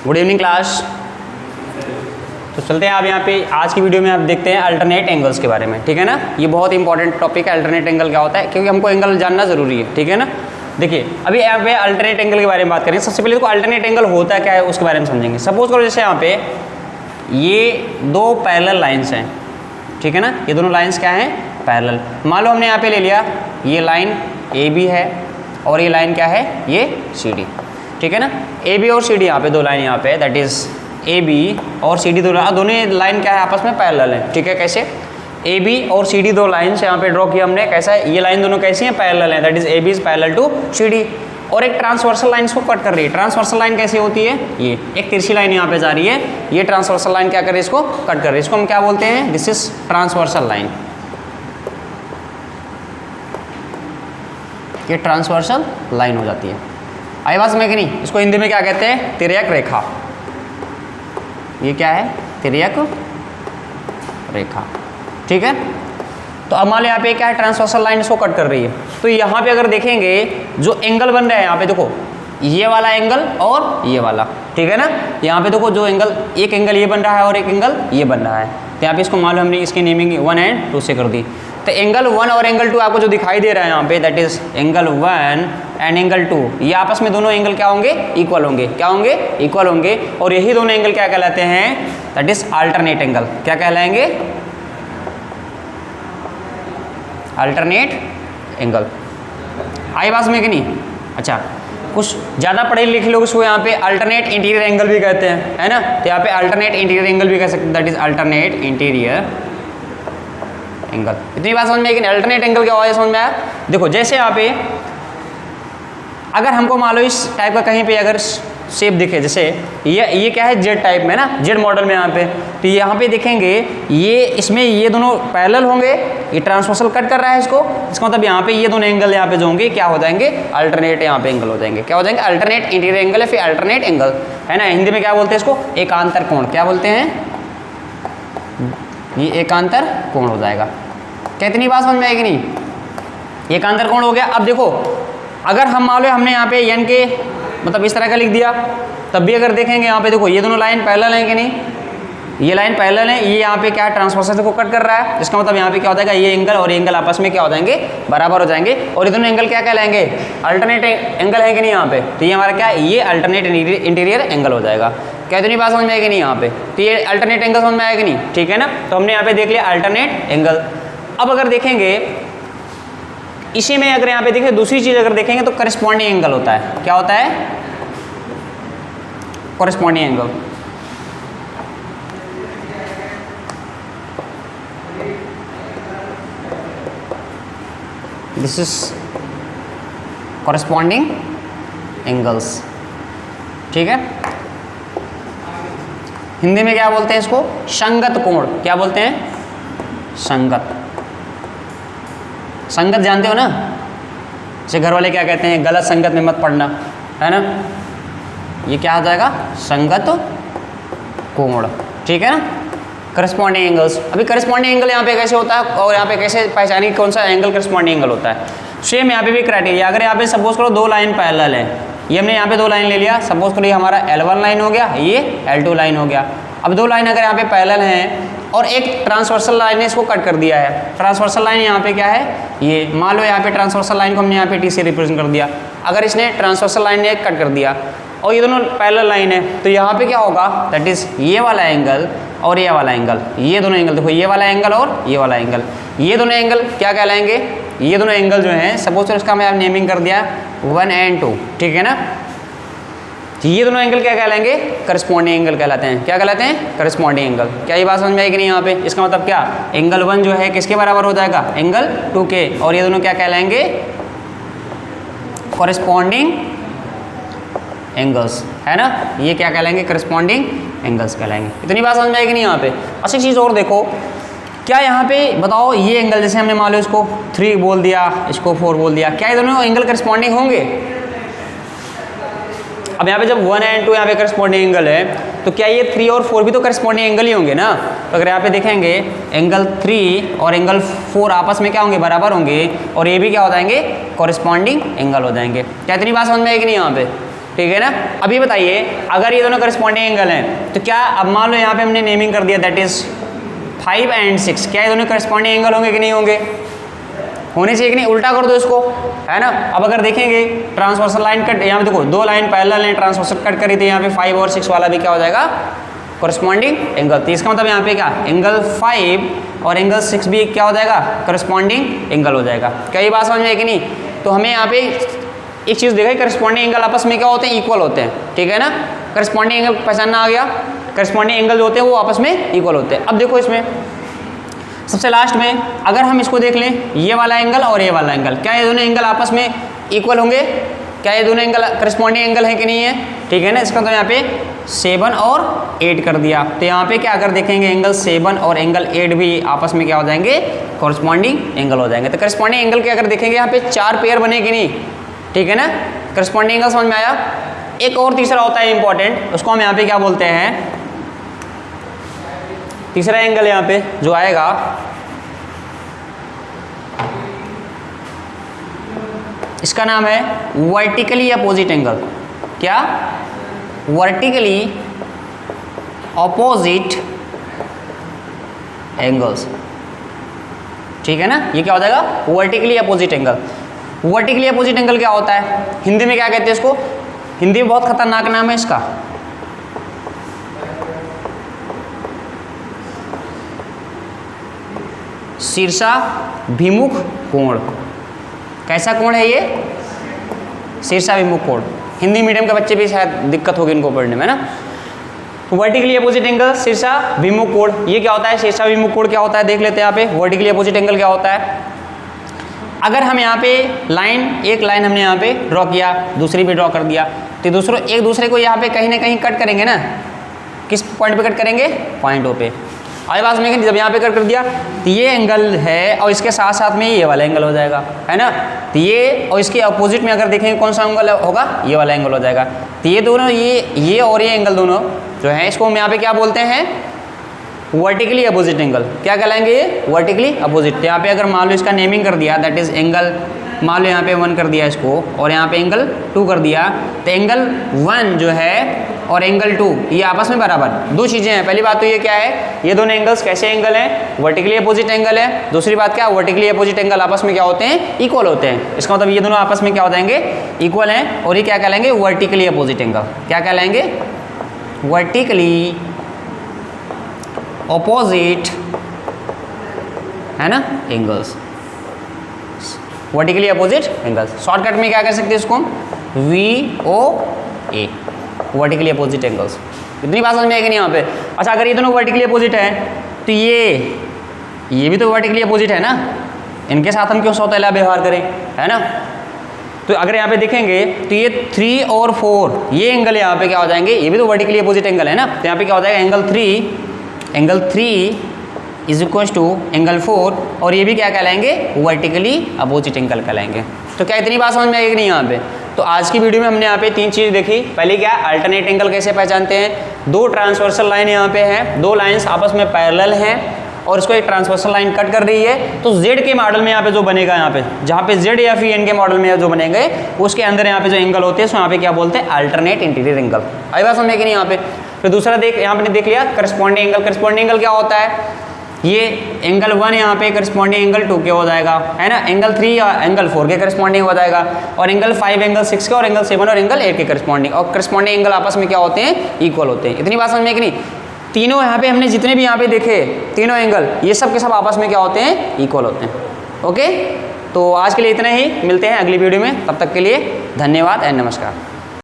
Good evening class. तो चलते हैं आप यहाँ पे आज की वीडियो में आप देखते हैं अल्टरनेट एंगल्स के बारे में, ठीक है ना। ये बहुत इंपॉर्टेंट टॉपिक है, अल्टरनेट एंगल क्या होता है, क्योंकि हमको एंगल जानना जरूरी है, ठीक है ना। देखिए अभी यहाँ पे अल्टरनेट एंगल के बारे में बात करें। सबसे पहले तो अल्टरनेट एंगल होता क्या है उसके बारे में समझेंगे। सपोज करो जैसे यहाँ पे ये दो पैरेलल लाइन्स हैं, ठीक है ना। ये दोनों लाइन्स क्या हैं, पैरेलल। मान लो हमने यहाँ पे ले लिया ये लाइन ए बी है और ये लाइन क्या है, ये सी डी, ठीक है ना। ए बी और सी डी यहाँ पे दो लाइन यहाँ पे, दैट इज ए बी और सी डी दोनों लाइन क्या है आपस में पैरेलल है, ठीक है। कैसे, ए बी और सी डी दो लाइन यहाँ पे ड्रॉ किया हमने। कैसा है, ये लाइन दोनों कैसी हैं, पैरेलल है, that is A B is parallel to C D. और एक ट्रांसवर्सल लाइन इसको कट कर रही है। ट्रांसवर्सल लाइन कैसी होती है, ये एक तिरछी लाइन यहाँ पे जा रही है, ये ट्रांसवर्सल लाइन क्या कर रही है, इसको कट कर रही है। इसको हम क्या बोलते हैं, दिस इज ट्रांसवर्सल लाइन। ये ट्रांसवर्सल लाइन हो जाती है। आई बात समझ में कि नहीं। इसको हिंदी में क्या कहते हैं, तिर्यक रेखा। ये क्या है, तिर्यक रेखा, ठीक है। तो अब मान लो यहाँ पे क्या है, ट्रांसवर्सल लाइन इसको कट कर रही है। तो यहाँ पे अगर देखेंगे जो एंगल बन रहा है यहाँ पे, देखो ये वाला एंगल और ये वाला, ठीक है ना। यहाँ पे देखो जो एंगल, एक एंगल ये बन रहा है और एक एंगल ये बन रहा है। तो यहाँ पे इसको मान लो हमने इसकी नेमिंग 1 और 2 से कर दी। तो एंगल 1 और एंगल 2 आपको जो दिखाई दे रहा है यहाँ पे, that is angle 1 and angle 2। ये आपस में दोनों एंगल क्या होंगे, इक्वल होंगे। क्या होंगे, इक्वल होंगे। और यही दोनों एंगल क्या कहलाते हैं, दैट इज अल्टरनेट एंगल। क्या कहलाएंगे, अल्टरनेट एंगल। आई बात में कि नहीं। अच्छा, कुछ ज़्यादा पढ़े लिखे लोग इसको यहाँ पे अल्टरनेट इंटीरियर एंगल भी कहते हैं, है ना। तो यहाँ पे अल्टरनेट इंटीरियर एंगल भी कह सकते हैं, that is alternate interior angle. इतनी बात समझ में आई कि अल्टरनेट एंगल क्या होगा, समझ में आया। देखो जैसे यहाँ पे अगर हमको मान लो इस टाइप का कहीं पे अगर शेप दिखे, जैसे ये क्या है, जेड टाइप में ना, जेड मॉडल में यहाँ पे। तो यहाँ पे देखेंगे ये इसमें ये दोनों पैरेलल होंगे, ये ट्रांसवर्सल कट कर रहा है इसको। इसका मतलब यहाँ पे ये दोनों एंगल यहाँ पे जो होंगे क्या हो जाएंगे, अल्टरनेट यहाँ पे एंगल हो जाएंगे। क्या हो जाएंगे, अल्टरनेट इंटीरियर एंगल या फिर अल्टरनेट एंगल, है ना। हिंदी में क्या बोलते हैं इसको, एकांतर कोण। क्या बोलते हैं, ये एकांतर कोण हो जाएगा। कितनी बात समझ में आएगी नहीं, एकांतर कोण हो गया। अब देखो अगर हम मान लो हमने यहाँ पे एन के मतलब इस तरह का लिख दिया, तब भी अगर देखेंगे यहाँ पे देखो ये दोनों लाइन पैरेलल हैं कि नहीं, ये लाइन पैरेलल है। ये यहाँ पे क्या है, ट्रांसवर्सल को कट कर रहा है। इसका मतलब यहाँ पे क्या हो जाएगा, ये एंगल और ये एंगल आपस में क्या हो जाएंगे, बराबर हो जाएंगे। और ये दोनों एंगल क्या कहलाएंगे, अल्टरनेट एंगल है कि नहीं यहाँ पे। तो ये हमारा क्या है, ये अल्टरनेट इंटीरियर एंगल हो जाएगा। क्या इतनी बात समझ में आएगी नहीं यहाँ पे। तो ये अल्टरनेट एंगल समझ में आएगा नहीं, ठीक है ना। तो हमने यहाँ पे देख लिया अल्टरनेट एंगल। अब अगर देखेंगे इसी में, अगर यहाँ पे देखें दूसरी चीज अगर देखेंगे तो करस्पॉन्डिंग एंगल होता है। क्या होता है, corresponding angle. This is corresponding angles, ठीक है। हिंदी में क्या बोलते हैं इसको, संगत कोण। क्या बोलते हैं, संगत। संगत जानते हो ना, जैसे घर वाले क्या कहते हैं, गलत संगत में मत पड़ना, है ना। ये क्या आ जाएगा, संगत कोण, ठीक है ना। Corresponding angles. अभी करस्पॉन्डिंग एंगल यहाँ पे कैसे होता है और यहाँ पे कैसे पहचानेंगे कौन सा एंगल करस्पॉन्डिंग एंगल होता है। सेम यहाँ पे भी क्राइटेरिया। अगर यहाँ पे सपोज करो दो लाइन पैरेलल है, ये हमने यहाँ पे दो लाइन ले लिया। सपोज करो ये हमारा L1 लाइन हो गया, ये L2 लाइन हो गया। अब दो लाइन अगर यहाँ पे पैरेलल हैं और एक ट्रांसवर्सल लाइन ने इसको कट कर दिया है। ट्रांसवर्सल लाइन यहाँ पे क्या है, ये मान लो यहाँ पे ट्रांसवर्सल लाइन को हमने यहाँ पे टी से रिप्रेजेंट कर दिया। अगर इसने ट्रांसवर्सल लाइन ने कट कर दिया और ये दोनों पैरेलल लाइन है, तो यहाँ पे क्या होगा, दैट इज ये वाला एंगल और ये वाला एंगल, ये दोनों एंगल देखो, ये वाला एंगल और ये वाला एंगल, ये दोनों एंगल क्या कहलाएंगे, ये दोनों एंगल जो हैं सपोज तो इसका मैं नेमिंग कर दिया 1 और 2, ठीक है ना। ये दोनों एंगल क्या कहलाएंगे, करस्पॉन्डिंग एंगल कहलाते हैं। क्या कहलाते हैं, करस्पॉन्डिंग एंगल। क्या ये बात समझ में आएगी नहीं यहाँ पे। इसका मतलब क्या, एंगल 1 जो है किसके बराबर हो जाएगा, एंगल 2 के। और ये दोनों क्या कहलाएंगे, कॉरेस्पॉन्डिंग एंगल्स, है ना। ये क्या कहलाएंगे, करस्पॉन्डिंग एंगल्स कहलाएंगे। इतनी बात समझ में आएगी नहीं यहाँ पे। अच्छा चीज़ और देखो, क्या यहाँ पे बताओ, ये एंगल जैसे हमने मान लो इसको 3 बोल दिया, इसको 4 बोल दिया, क्या ये दोनों एंगल करस्पॉन्डिंग होंगे। अब यहाँ पे जब 1 और 2 यहाँ पे करस्पॉन्डिंग एंगल है, तो क्या ये 3 और 4 भी तो करस्पॉन्डिंग एंगल ही होंगे ना। तो अगर यहाँ पे देखेंगे एंगल 3 और एंगल 4 आपस में क्या होंगे, बराबर होंगे। और ये भी क्या हो जाएंगे, कॉरेस्पॉन्डिंग एंगल हो जाएंगे। क्या इतनी बात समझ में आएगी नहीं यहाँ पे। ठीक है ना। अभी बताइए अगर ये दोनों करस्पॉन्डिंग एंगल हैं तो क्या, अब मान लो यहाँ पे हमने नेमिंग कर दिया दैट इज 5 and 6, क्या ये दोनों करस्पॉन्डिंग एंगल होंगे कि नहीं होंगे? होने चाहिए कि नहीं? उल्टा कर दो इसको, है ना। अब अगर देखेंगे ट्रांसवर्सल लाइन कट, यहाँ पे देखो दो लाइन पैरेलल हैं, ट्रांसवर्सल कट करी थी, यहाँ पे 5 और 6 वाला भी क्या हो जाएगा? Corresponding angle. तो इसका मतलब यहाँ पे क्या, एंगल 5 और एंगल 6 भी क्या हो जाएगा? करस्पॉन्डिंग एंगल हो जाएगा। क्या ये बात समझ में है कि नहीं? तो हमें यहाँ पे एक चीज़ देखा, करस्पॉन्डिंग एंगल आपस में क्या होते हैं? इक्वल होते हैं, ठीक है ना। करस्पॉन्डिंग एंगल पहचानना आ गया, करस्पॉन्डिंग एंगल जो होते हैं वो आपस में इक्वल होते हैं। अब देखो इसमें सबसे लास्ट में अगर हम इसको देख लें, ये वाला एंगल और ये वाला एंगल, क्या ये दोनों एंगल आपस में इक्वल होंगे? क्या ये दोनों एंगल करस्पॉन्डिंग एंगल है कि नहीं है? ठीक है ना। इसका तो यहाँ पे 7 और 8 कर दिया, तो यहाँ पे क्या अगर देखेंगे एंगल 7 और एंगल 8 भी आपस में क्या हो जाएंगे? करस्पॉन्डिंग एंगल हो जाएंगे। तो करस्पॉन्डिंग एंगल के अगर देखेंगे यहाँ पे 4 पेयर बने कि नहीं, ठीक है ना। करस्पॉन्डिंग एंगल समझ में आया। एक और तीसरा होता है इंपॉर्टेंट, उसको हम यहाँ पे क्या बोलते हैं? तीसरा एंगल यहाँ पे जो आएगा इसका नाम है वर्टिकली अपोजिट एंगल। क्या? वर्टिकली अपोजिट एंगल्स, ठीक है ना। ये क्या हो जाएगा? Vertically opposite angle. Vertically opposite angle क्या होता है? हिंदी में क्या कहते हैं इसको? हिंदी में बहुत खतरनाक नाम है इसका, शीर्षाभिमुख कोण। कैसा कोण है ये? शीर्षाभिमुख कोण। हिंदी मीडियम के बच्चे भी शायद दिक्कत होगी इनको पढ़ने में ना। वर्टिकली अपोजिट एंगल, शीर्षाभिमुख कोण, ये क्या होता है? शीर्षाभिमुख कोण क्या होता है देख लेते हैं यहाँ पे। वर्टिकली अपोजिट एंगल क्या होता है? अगर हम यहाँ पे लाइन, एक लाइन हमने यहाँ पे ड्रॉ किया, दूसरी भी ड्रॉ कर दिया, तो एक दूसरे को यहाँ पे कहीं ना कहीं कट करेंगे ना। किस पॉइंट पे कट करेंगे? पॉइंटों पे। आई बात में, जब यहाँ पे कट कर दिया तो ये एंगल है और इसके साथ साथ में ये वाला एंगल हो जाएगा, है ना। तो ये और इसके अपोजिट में अगर देखेंगे कौन सा एंगल होगा? ये वाला एंगल हो जाएगा। तो ये दोनों, ये और ये एंगल दोनों जो है, इसको हम यहाँ पे क्या बोलते हैं? Vertically opposite angle. क्या कहलाएंगे ये? Vertically opposite. तो यहाँ पे अगर मान लो इसका नेमिंग कर दिया दैट इज एंगल, मान लो यहाँ पे 1 कर दिया इसको और यहाँ पे एंगल 2 कर दिया, तो एंगल 1 जो है और एंगल 2 ये आपस में बराबर, दो चीज़ें हैं। पहली बात तो ये क्या है, ये दोनों एंगल्स कैसे एंगल हैं? वर्टिकली अपोजिट एंगल है। दूसरी बात क्या, वर्टिकली अपोजिट एंगल आपस में क्या होते हैं? इक्वल होते हैं। इसका मतलब ये दोनों आपस में क्या हो जाएंगे? इक्वल हैं। और ये क्या कहलाएंगे? Vertically opposite angle. क्या कहलाएंगे? वर्टिकली अपोजिट, है ना, angles. Vertically opposite angles. Shortcut में क्या कर सकते हैं इसको? VOA, vertically opposite angles. इतनी बात समझ में आएगी नहीं यहाँ पे? अच्छा, अगर ये दोनों वर्टिकली अपोजिट है तो ये भी तो वर्टिकली अपोजिट है ना, इनके साथ हम क्यों सौतेला व्यवहार करें, है ना। तो अगर यहाँ पे देखेंगे तो ये 3 और 4 ये एंगल यहाँ पे क्या हो जाएंगे? ये भी तो वर्टिकली अपोजिट एंगल है ना। तो यहाँ पे क्या हो जाएगा? Angle 3 is equal to angle 4, और ये भी क्या कहलाएंगे? वर्टिकली अपोजिट एंगल कहलाएंगे। तो क्या इतनी बात समझ में आएगी नहीं यहाँ पे? तो आज की वीडियो में हमने यहाँ पे 3 चीज़ देखी। पहले क्या, अल्टरनेट एंगल कैसे पहचानते हैं। 2 ट्रांसवर्सल लाइन यहाँ पे हैं, 2 लाइन्स आपस में पैरेलल हैं और इसको एक ट्रांसवर्सल लाइन कट कर रही है। तो Z के मॉडल में यहाँ पे जो बनेगा, यहाँ पे जहाँ पे Z या फिर N के मॉडल में जो बनेंगे उसके अंदर यहाँ पे जो एंगल होते हैं उसको यहाँ पे क्या बोलते हैं? Alternate interior angle. आई बात समझ में कि नहीं यहाँ पे? फिर दूसरा यहाँ पे देख लिया करस्पॉन्डिंग एंगल। करस्पॉन्डिंग एंगल क्या होता है? ये एंगल 1 यहाँ पे करस्पॉन्डिंग एंगल 2 के हो जाएगा, है ना। एंगल 3 या एंगल 4 के करस्पॉन्डिंग हो जाएगा, और एंगल 5 एंगल 6 के, और एंगल 7 और एंगल 8 के करस्पॉन्डिंग। और करस्पॉन्डिंग एंगल आपस में क्या होते हैं? इक्वल होते हैं। इतनी बात समझ में कि नहीं? तीनों यहाँ पे हमने जितने भी यहाँ पे देखे तीनों एंगल, ये सब के सब आपस में क्या होते हैं? इक्वल होते हैं। ओके, तो आज के लिए इतना ही, मिलते हैं अगली वीडियो में। तब तक के लिए धन्यवाद एंड नमस्कार।